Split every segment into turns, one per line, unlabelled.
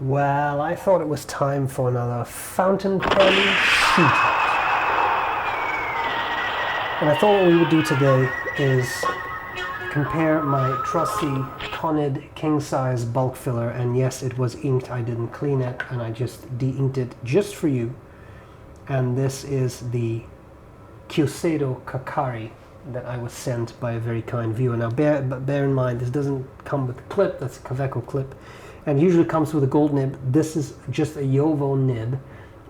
Well, I thought it was time for another fountain pen shootout. And I thought what we would do today is compare my trusty CONID Kingsize bulk filler, and yes, it was inked, I didn't clean it, and I just de-inked it just for you. And this is the Kyuseido Kakari that I was sent by a very kind viewer. Now bear in mind, this doesn't come with a clip, that's a Kaweco clip, and usually comes with a gold nib. This is just a Yovo nib,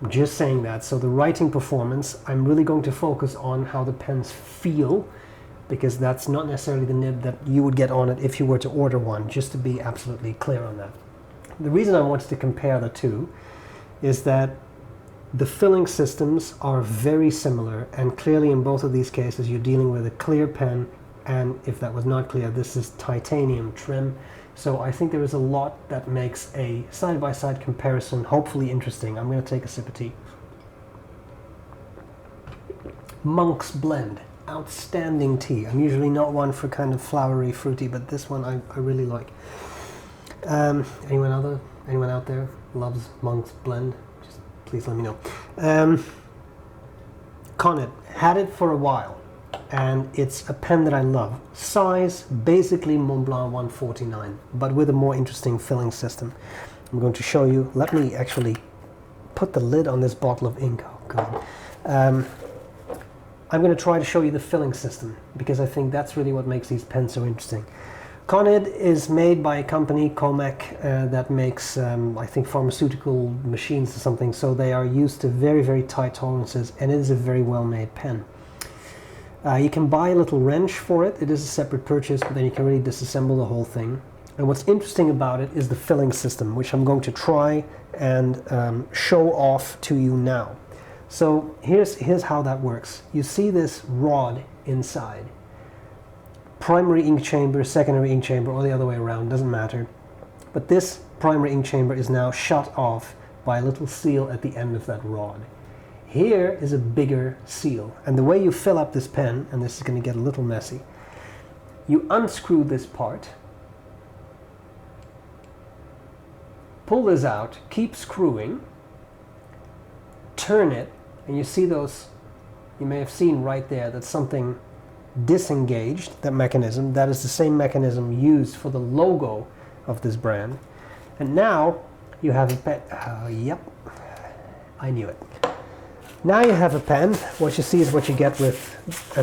I'm just saying that. So the writing performance, I'm really going to focus on how the pens feel, because that's not necessarily the nib that you would get on it if you were to order one, just to be absolutely clear on that. The reason I wanted to compare the two is that the filling systems are very similar, and clearly in both of these cases you're dealing with a clear pen, and if that was not clear, this is titanium trim. So I think there is a lot that makes a side-by-side comparison hopefully interesting. I'm going to take a sip of tea. Monk's Blend, outstanding tea. I'm usually not one for kind of flowery, fruity, but this one I really like. Anyone out there loves Monk's Blend? Just please let me know. CONID, had it for a while, and it's a pen that I love. Size, basically Montblanc 149, but with a more interesting filling system. I'm going to show you. Let me actually put the lid on this bottle of ink. Oh God. I'm going to try to show you the filling system, because I think that's really what makes these pens so interesting. CONID is made by a company, Comac, that makes, I think, pharmaceutical machines or something, so they are used to very, very tight tolerances, and it is a very well-made pen. You can buy a little wrench for it. It is a separate purchase, but then you can really disassemble the whole thing. And what's interesting about it is the filling system, which I'm going to try and show off to you now. So here's how that works. You see this rod inside. Primary ink chamber, secondary ink chamber, or the other way around, doesn't matter. But this primary ink chamber is now shut off by a little seal at the end of that rod. Here is a bigger seal, and the way you fill up this pen, and this is going to get a little messy, you unscrew this part, pull this out, keep screwing, turn it, and you see those, you may have seen right there, that's something disengaged, that mechanism. That is the same mechanism used for the logo of this brand. And now you have a pen. Yep, I knew it. Now you have a pen. What you see is what you get with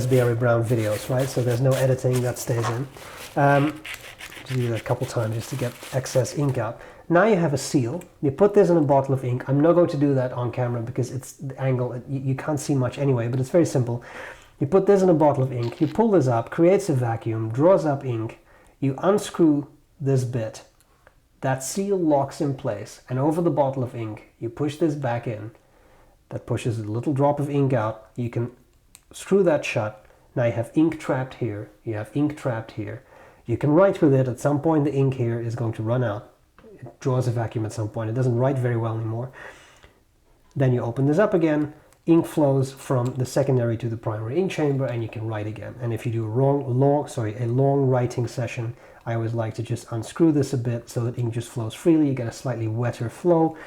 B.R.E. videos, right? So there's no editing, that stays in. Just do that a couple times just to get excess ink out. Now you have a seal. You put this in a bottle of ink. I'm not going to do that on camera because it's the angle, you can't see much anyway, but it's very simple. You put this in a bottle of ink, you pull this up, creates a vacuum, draws up ink, you unscrew this bit, that seal locks in place, and over the bottle of ink, you push this back in, that pushes a little drop of ink out, you can screw that shut, now you have ink trapped here, you have ink trapped here, you can write with it. At some point the ink here is going to run out, it draws a vacuum at some point, it doesn't write very well anymore. Then you open this up again, ink flows from the secondary to the primary ink chamber, and you can write again. And if you do a long writing session, I always like to just unscrew this a bit so that ink just flows freely. You get a slightly wetter flow,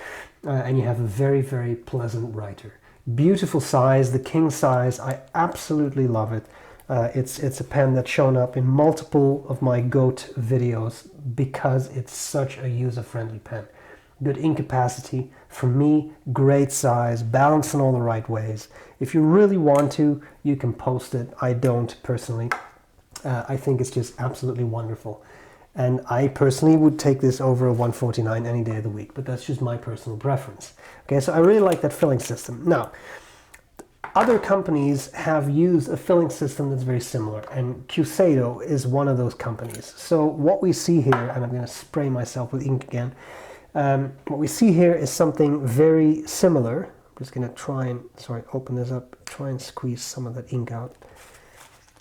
and you have a very, very pleasant writer. Beautiful size, the Kingsize. I absolutely love it. It's a pen that's shown up in multiple of my GOAT videos because it's such a user-friendly pen. Good ink capacity, for me, great size, balanced in all the right ways. If you really want to, you can post it. I don't personally. I think it's just absolutely wonderful. And I personally would take this over a 149 any day of the week, but that's just my personal preference. Okay, so I really like that filling system. Now, other companies have used a filling system that's very similar, and Kyuseido is one of those companies. So what we see here, and I'm going to spray myself with ink again, what we see here is something very similar. I'm just going to try and, open this up, try and squeeze some of that ink out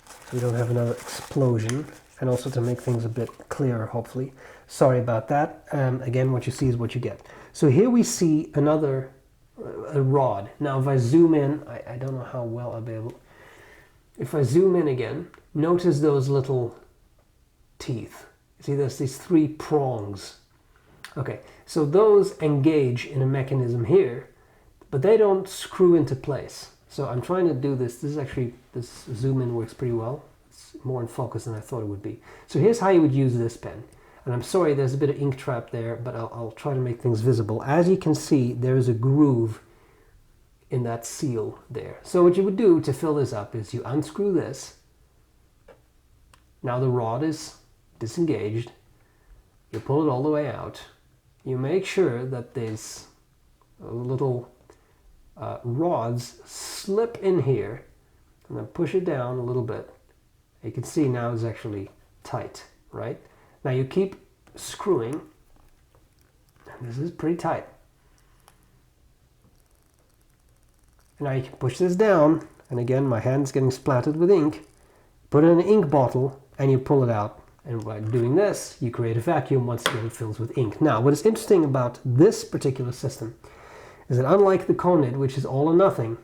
so we don't have another explosion, and also to make things a bit clearer, hopefully. Sorry about that. Again, what you see is what you get. So here we see another a rod. Now if I zoom in, I don't know how well I'll be able. If I zoom in again, notice those little teeth. See, there's these three prongs. Okay, so those engage in a mechanism here, but they don't screw into place. So I'm trying to do this. This zoom in works pretty well. It's more in focus than I thought it would be. So here's how you would use this pen. And I'm sorry, there's a bit of ink trap there, but I'll try to make things visible. As you can see, there is a groove in that seal there. So what you would do to fill this up is you unscrew this. Now the rod is disengaged. You pull it all the way out. You make sure that these little rods slip in here, and then push it down a little bit. You can see now it's actually tight, right? Now you keep screwing, and this is pretty tight. And now you can push this down, and again my hand's getting splattered with ink. Put it in an ink bottle, and you pull it out. And by doing this, you create a vacuum. Once again, it fills with ink. Now, what is interesting about this particular system is that unlike the CONID, which is all or nothing,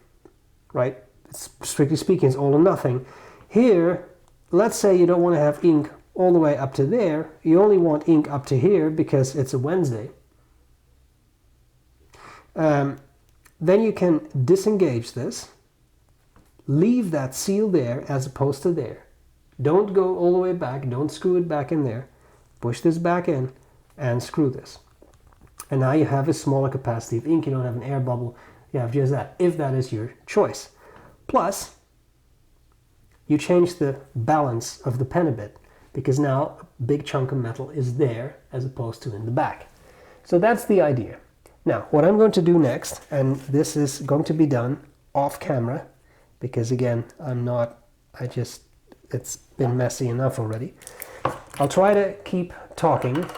right? It's, strictly speaking, it's all or nothing. Here, let's say you don't want to have ink all the way up to there. You only want ink up to here because it's a Wednesday. Then you can disengage this, leave that seal there as opposed to there. Don't go all the way back, don't screw it back in there. Push this back in and screw this. And now you have a smaller capacity of ink. You don't have an air bubble, you have just that, if that is your choice. Plus, you change the balance of the pen a bit, because now a big chunk of metal is there as opposed to in the back. So that's the idea. Now, what I'm going to do next, and this is going to be done off camera, because again, it's been messy enough already. I'll try to keep talking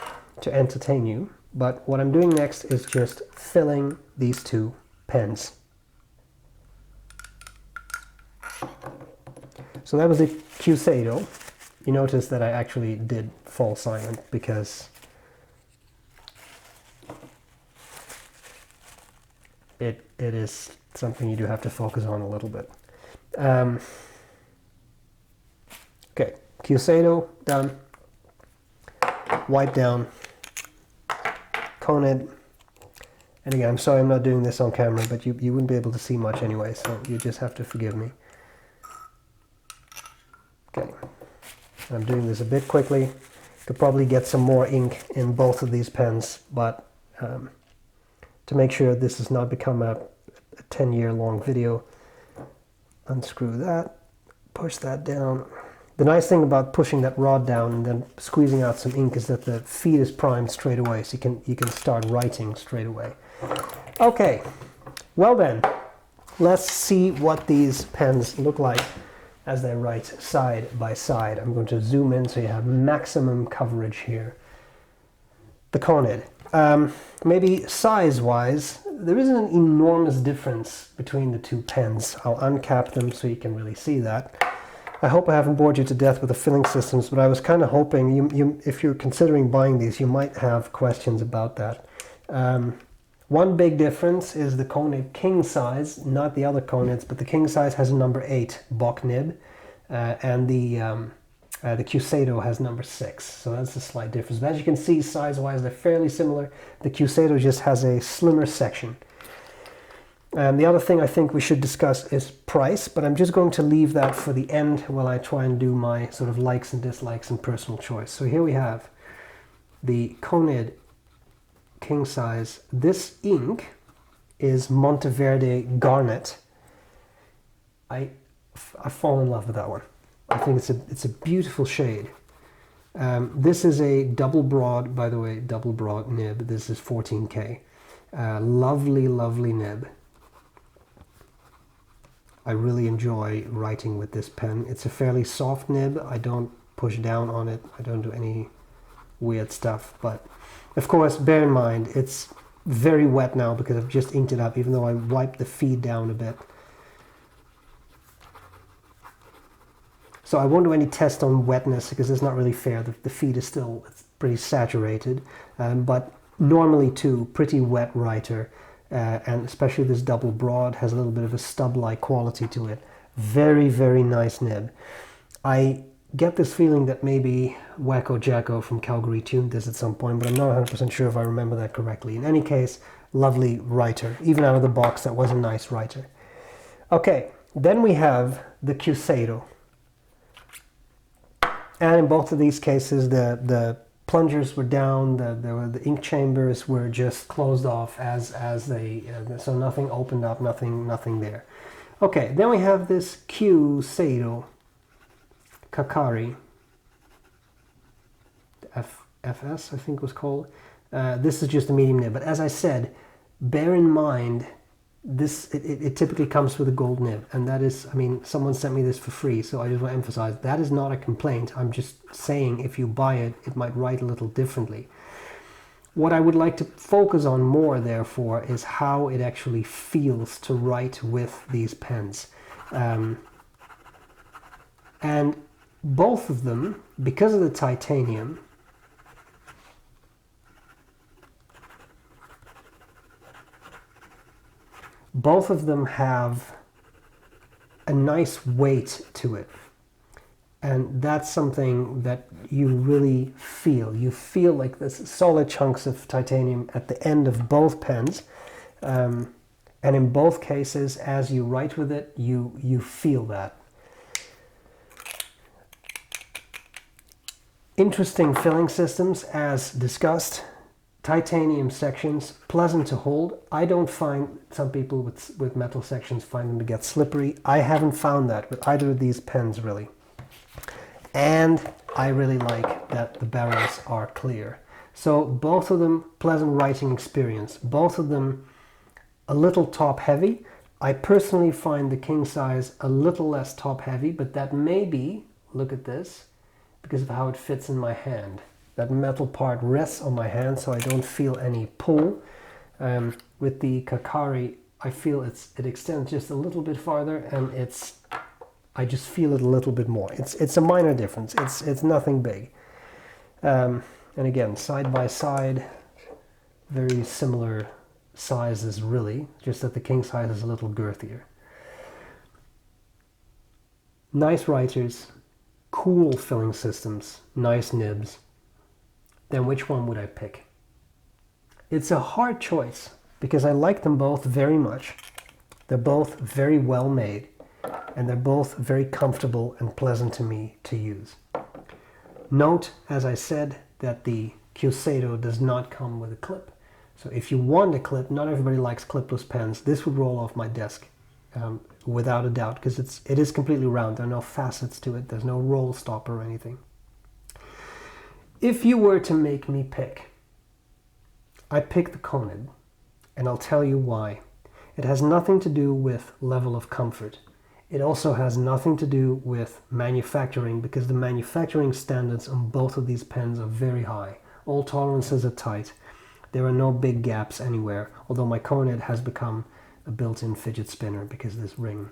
to entertain you, but what I'm doing next is just filling these two pens. So that was the Kyuseido. You notice that I actually did fall silent because it is something you do have to focus on a little bit. Okay, Kyuseido done. Wipe down. CONID. And again, I'm sorry I'm not doing this on camera, but you wouldn't be able to see much anyway, so you just have to forgive me. Okay, I'm doing this a bit quickly. Could probably get some more ink in both of these pens, but to make sure this does not become a 10-year long video, unscrew that, push that down. The nice thing about pushing that rod down and then squeezing out some ink is that the feed is primed straight away, so you can start writing straight away. Okay, well then, let's see what these pens look like as they write side by side. I'm going to zoom in so you have maximum coverage here. The CONID. Maybe size-wise, there isn't an enormous difference between the two pens. I'll uncap them so you can really see that. I hope I haven't bored you to death with the filling systems, but I was kind of hoping, if you're considering buying these, you might have questions about that. One big difference is the CONID Kingsize, not the other CONIDs, but the Kingsize has a number 8 Bock nib, and the Kyuseido has number 6, so that's a slight difference. But as you can see, size-wise, they're fairly similar. The Kyuseido just has a slimmer section. The other thing I think we should discuss is price, but I'm just going to leave that for the end while I try and do my sort of likes and dislikes and personal choice. So here we have the CONID Kingsize. This ink is Monteverde Garnet. I fall in love with that one. I think it's a beautiful shade. This is a double broad, by the way, double broad nib. This is 14K. Lovely, lovely nib. I really enjoy writing with this pen. It's a fairly soft nib. I don't push down on it. I don't do any weird stuff. But of course, bear in mind, it's very wet now because I've just inked it up, even though I wiped the feed down a bit. So I won't do any test on wetness because it's not really fair. The feed is still pretty saturated. But normally too, pretty wet writer. And especially this double broad has a little bit of a stub-like quality to it. Very, very nice nib. I get this feeling that maybe Wacko Jacko from Calgary tuned this at some point, but I'm not 100% sure if I remember that correctly. In any case, lovely writer. Even out of the box, that was a nice writer. Okay, then we have the Kyuseido. And in both of these cases, the plungers were down, the ink chambers were just closed off as they, so nothing opened up, nothing there. Okay, then we have this Kyuseido Kakari, FS I think was called. This is just a medium nib, but as I said, bear in mind this it typically comes with a gold nib, and that is, I mean, someone sent me this for free, so I just want to emphasize that is not a complaint. I'm just saying if you buy it, it might write a little differently. What I would like to focus on more, therefore, is how it actually feels to write with these pens. And both of them, because of the titanium, both of them have a nice weight to it. And that's something that you really feel. You feel like there's solid chunks of titanium at the end of both pens. And in both cases, as you write with it, you feel that. Interesting filling systems, as discussed. Titanium sections, pleasant to hold. I don't find, some people with metal sections find them to get slippery. I haven't found that with either of these pens, really. And I really like that the barrels are clear. So both of them, pleasant writing experience. Both of them a little top heavy. I personally find the Kingsize a little less top heavy, but that may be, look at this, because of how it fits in my hand. That metal part rests on my hand, so I don't feel any pull. With the Kakari, I feel it extends just a little bit farther, and I just feel it a little bit more. It's a minor difference. It's nothing big. And again, side by side, very similar sizes, really, just that the Kingsize is a little girthier. Nice writers, cool filling systems, nice nibs. Then which one would I pick? It's a hard choice because I like them both very much. They're both very well made, and they're both very comfortable and pleasant to me to use. Note, as I said, that the Kyuseido does not come with a clip. So if you want a clip, not everybody likes clipless pens. This would roll off my desk without a doubt, because it is completely round. There are no facets to it. There's no roll stopper or anything. If you were to make me pick, I pick the CONID, and I'll tell you why. It has nothing to do with level of comfort. It also has nothing to do with manufacturing, because the manufacturing standards on both of these pens are very high. All tolerances are tight. There are no big gaps anywhere, although my CONID has become a built-in fidget spinner because this ring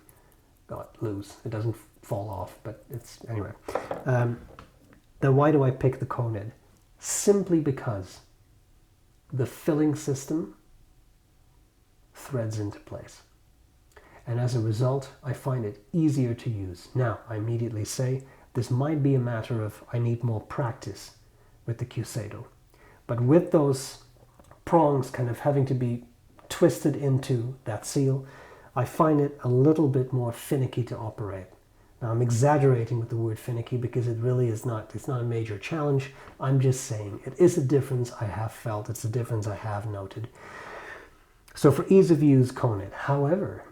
got loose. It doesn't fall off, but it's, anyway. Then why do I pick the CONID? Simply because the filling system threads into place. And as a result, I find it easier to use. Now, I immediately say, this might be a matter of I need more practice with the Kyuseido. But with those prongs kind of having to be twisted into that seal, I find it a little bit more finicky to operate. Now, I'm exaggerating with the word finicky because it really is not, it's not a major challenge. I'm just saying it is a difference I have felt. It's a difference I have noted. So for ease of use, CONID. However,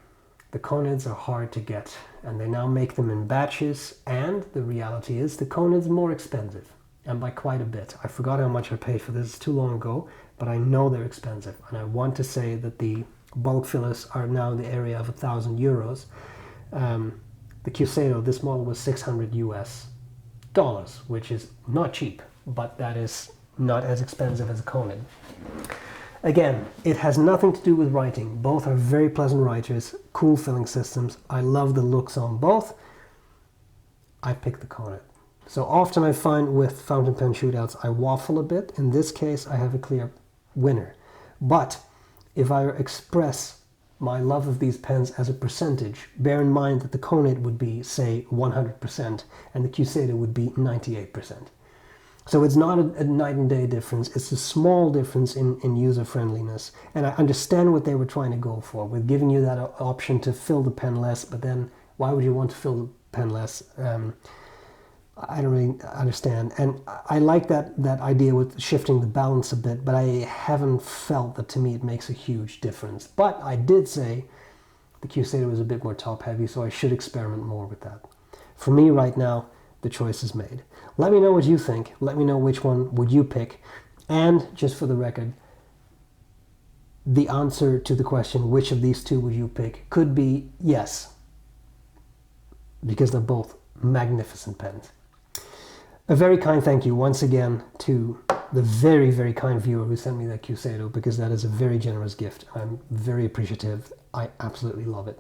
the CONIDs are hard to get, and they now make them in batches, and the reality is the CONID's more expensive, and by quite a bit. I forgot how much I paid for this, it's too long ago, but I know they're expensive, and I want to say that the bulk fillers are now in the area of €1,000. The Kyuseido, this model was $600 US, which is not cheap, but that is not as expensive as a CONID. Again, it has nothing to do with writing. Both are very pleasant writers, cool filling systems. I love the looks on both. I pick the CONID. So often I find with fountain pen shootouts, I waffle a bit. In this case, I have a clear winner. But if I express my love of these pens as a percentage, bear in mind that the CONID would be, say, 100% and the Kyuseido would be 98%. So it's not a night and day difference, it's a small difference in user friendliness. And I understand what they were trying to go for, with giving you that option to fill the pen less, but then why would you want to fill the pen less? I don't really understand. And I like that idea with shifting the balance a bit, but I haven't felt that to me it makes a huge difference. But I did say the Kyuseido is a bit more top heavy, so I should experiment more with that. For me right now, the choice is made. Let me know what you think. Let me know which one would you pick. And just for the record, the answer to the question, which of these two would you pick, could be yes, because they're both magnificent pens. A very kind thank you once again to the very, very kind viewer who sent me that Kyuseido, because that is a very generous gift. I'm very appreciative. I absolutely love it.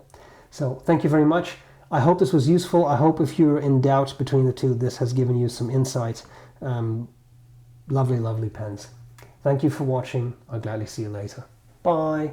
So thank you very much. I hope this was useful. I hope if you're in doubt between the two, this has given you some insight. Lovely, lovely pens. Thank you for watching. I'll gladly see you later. Bye.